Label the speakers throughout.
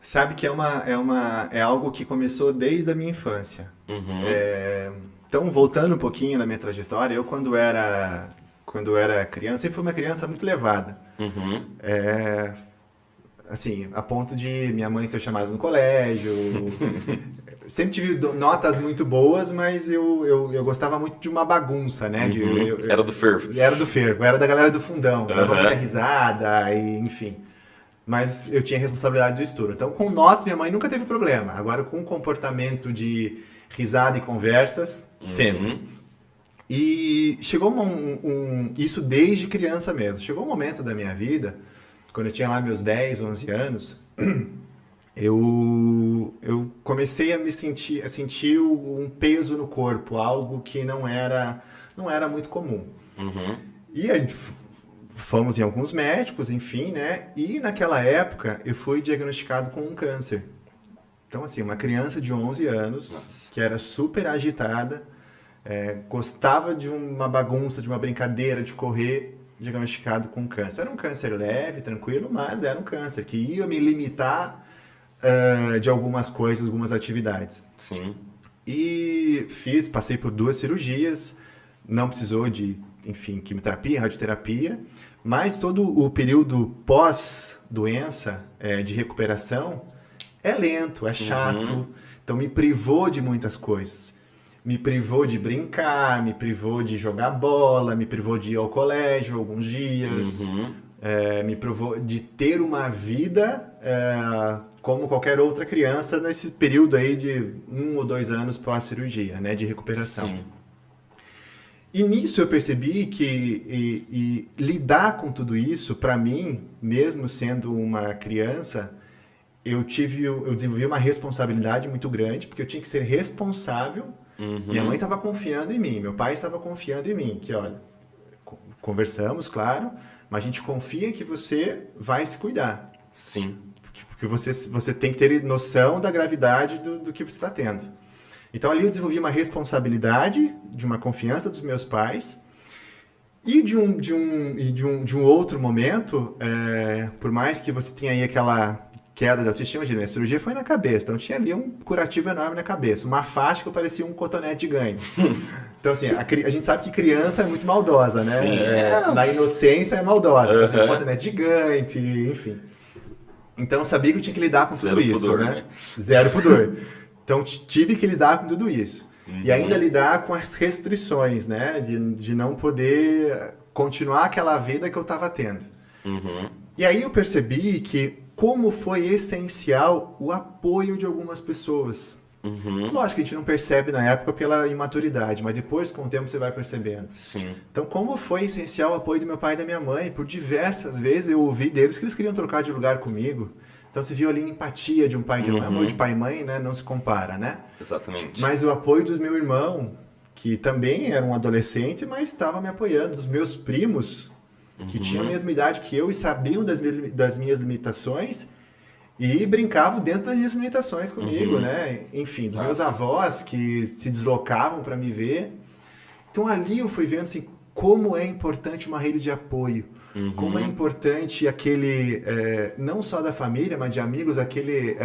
Speaker 1: Sabe que é algo que começou desde a minha infância.
Speaker 2: Uhum,
Speaker 1: Então, voltando um pouquinho na minha trajetória, eu quando era criança, sempre fui uma criança muito levada.
Speaker 2: uhum.
Speaker 1: Assim, a ponto de minha mãe ser chamada no colégio. Sempre tive notas muito boas, mas eu gostava muito de uma bagunça, né?
Speaker 2: Uhum. Era do fervo.
Speaker 1: Era do fervo, era da galera do fundão, dava muita
Speaker 2: Aham.
Speaker 1: risada e enfim. Mas eu tinha responsabilidade do estudo. Então, com notas, minha mãe nunca teve problema. Agora, com comportamento de risada e conversas, sempre.
Speaker 2: Uhum.
Speaker 1: E chegou isso desde criança mesmo. Chegou um momento da minha vida, quando eu tinha lá meus 10, 11 anos, eu comecei a sentir um peso no corpo, algo que não era muito comum.
Speaker 2: Uhum.
Speaker 1: E a gente fomos em alguns médicos, enfim, né? E naquela época eu fui diagnosticado com um câncer. Então, assim, uma criança de 11 anos,
Speaker 2: Nossa.
Speaker 1: que era super agitada, gostava de uma bagunça, de uma brincadeira, de correr, diagnosticado com câncer. Era um câncer leve, tranquilo, mas era um câncer que ia me limitar de algumas coisas, algumas atividades.
Speaker 2: Sim.
Speaker 1: E passei por 2 cirurgias, não precisou de, enfim, quimioterapia, radioterapia, mas todo o período pós-doença, de recuperação, é lento, é
Speaker 2: Uhum.
Speaker 1: chato, então me privou de muitas coisas. Me privou de brincar, me privou de jogar bola, me privou de ir ao colégio alguns dias,
Speaker 2: Uhum.
Speaker 1: me privou de ter uma vida como qualquer outra criança nesse período aí de 1 ou 2 anos pós-cirurgia, né, de recuperação.
Speaker 2: Sim.
Speaker 1: E nisso eu percebi que lidar com tudo isso, para mim, mesmo sendo uma criança, eu desenvolvi uma responsabilidade muito grande, porque eu tinha que ser responsável. Minha mãe
Speaker 2: Uhum.
Speaker 1: estava confiando em mim, meu pai estava confiando em mim, que olha, conversamos, claro, mas a gente confia que você vai se cuidar.
Speaker 2: Sim.
Speaker 1: Porque você tem que ter noção da gravidade do que você está tendo. Então ali eu desenvolvi uma responsabilidade, de uma confiança dos meus pais, e de um outro momento, por mais que você tenha aí aquela queda de autoestima, a cirurgia foi na cabeça, então tinha ali um curativo enorme na cabeça, uma faixa que parecia um cotonete gigante. Então, assim, a gente sabe que criança é muito maldosa, né?
Speaker 2: Sim. É.
Speaker 1: Na inocência é maldosa. Então, assim, um
Speaker 2: Aham.
Speaker 1: cotonete gigante, enfim. Então, eu sabia que eu tinha que lidar com tudo
Speaker 2: Zero
Speaker 1: isso,
Speaker 2: pudor,
Speaker 1: né?
Speaker 2: né?
Speaker 1: Zero pudor. Então, tive que lidar com tudo isso. E ainda
Speaker 2: Uhum.
Speaker 1: lidar com as restrições, né? De não poder continuar aquela vida que eu estava tendo.
Speaker 2: Uhum.
Speaker 1: E aí eu percebi que como foi essencial o apoio de algumas pessoas.
Speaker 2: Uhum.
Speaker 1: Lógico que a gente não percebe na época pela imaturidade, mas depois, com o tempo, você vai percebendo.
Speaker 2: Sim.
Speaker 1: Então, como foi essencial o apoio do meu pai e da minha mãe? Por diversas vezes eu ouvi deles que eles queriam trocar de lugar comigo. Então, se viu ali a empatia de um pai e de uma mãe. Amor de
Speaker 2: Uhum.
Speaker 1: pai e mãe, né? Não se compara, né?
Speaker 2: Exatamente.
Speaker 1: Mas o apoio do meu irmão, que também era um adolescente, mas estava me apoiando. Dos meus primos, que tinham a
Speaker 2: Uhum.
Speaker 1: mesma idade que eu e sabiam das minhas limitações e brincavam dentro das minhas limitações comigo,
Speaker 2: Uhum.
Speaker 1: né? Enfim, dos meus
Speaker 2: Massa.
Speaker 1: avós que se deslocavam para me ver. Então ali eu fui vendo assim como é importante uma rede de apoio, como é
Speaker 2: Uhum.
Speaker 1: importante aquele não só da família, mas de amigos, aquele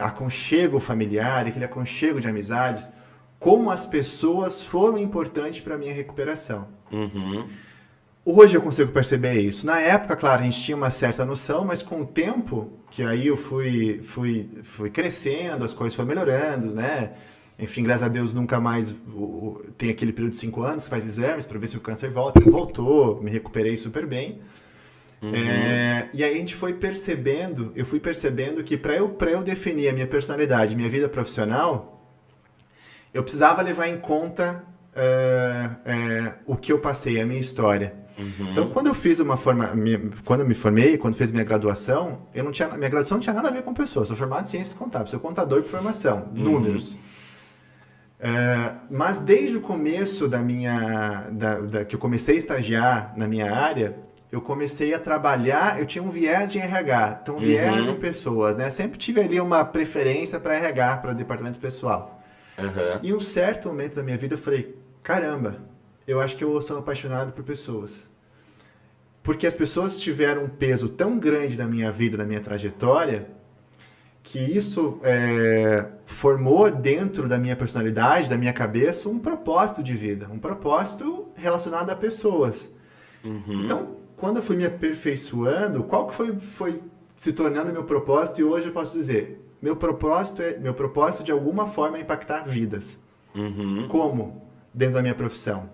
Speaker 1: aconchego familiar, aquele aconchego de amizades, como as pessoas foram importantes para minha recuperação.
Speaker 2: Uhum.
Speaker 1: Hoje eu consigo perceber isso. Na época, claro, a gente tinha uma certa noção, mas com o tempo, que aí eu fui crescendo, as coisas foram melhorando, né? Enfim, graças a Deus nunca mais tem aquele período de 5 anos, faz exames para ver se o câncer volta. Não voltou, me recuperei super bem.
Speaker 2: Uhum.
Speaker 1: E aí a gente foi percebendo, eu fui percebendo que para eu definir a minha personalidade, minha vida profissional, eu precisava levar em conta o que eu passei, a minha história. Então,
Speaker 2: Uhum.
Speaker 1: quando eu fiz quando eu me formei, quando fiz minha graduação, minha graduação não tinha nada a ver com pessoas. Sou formado em ciências contábeis, sou contador por formação,
Speaker 2: Uhum.
Speaker 1: números. Mas desde o começo que eu comecei a estagiar na minha área, eu comecei a trabalhar, eu tinha um viés de RH, então viés em
Speaker 2: Uhum.
Speaker 1: pessoas, né? Sempre tive ali uma preferência para RH, para o departamento pessoal.
Speaker 2: Aham.
Speaker 1: E em um certo momento da minha vida eu falei, caramba, eu acho que eu sou apaixonado por pessoas. porque as pessoas tiveram um peso tão grande na minha vida, na minha trajetória, que isso formou dentro da minha personalidade, da minha cabeça, um propósito de vida, um propósito relacionado a pessoas. Então, quando eu fui me aperfeiçoando, qual que foi se tornando meu propósito? E hoje eu posso dizer, meu propósito de alguma forma é impactar vidas. Como? Dentro da minha profissão.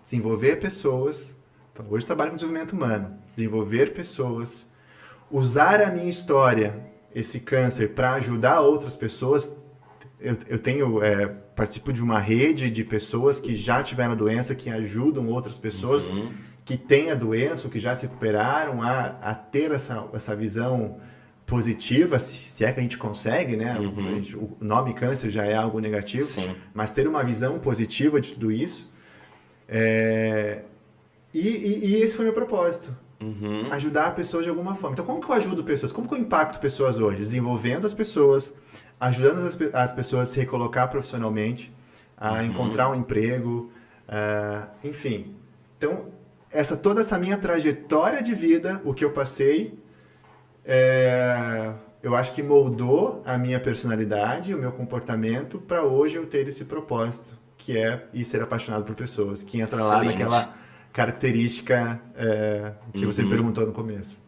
Speaker 1: Desenvolver pessoas. Então, hoje eu trabalho com desenvolvimento humano. Desenvolver pessoas. Usar a minha história, esse câncer, para ajudar outras pessoas. Eu participo de uma rede de pessoas que já tiveram a doença, que ajudam outras pessoas que têm a doença, ou que já se recuperaram, a ter essa visão positiva, se é que a gente consegue, né? O nome câncer já é algo negativo,
Speaker 2: Sim.
Speaker 1: mas ter uma visão positiva de tudo isso. E esse foi meu propósito. Ajudar pessoas de alguma forma. Então, como que eu ajudo pessoas? Como que eu impacto pessoas hoje? Desenvolvendo as pessoas, ajudando as pessoas a se recolocar profissionalmente, a encontrar um emprego, enfim. Então, toda essa minha trajetória de vida, o que eu passei, eu acho que moldou a minha personalidade, o meu comportamento, para hoje eu ter esse propósito, que é ir ser apaixonado por pessoas, que entra lá naquela característica que você me perguntou no começo.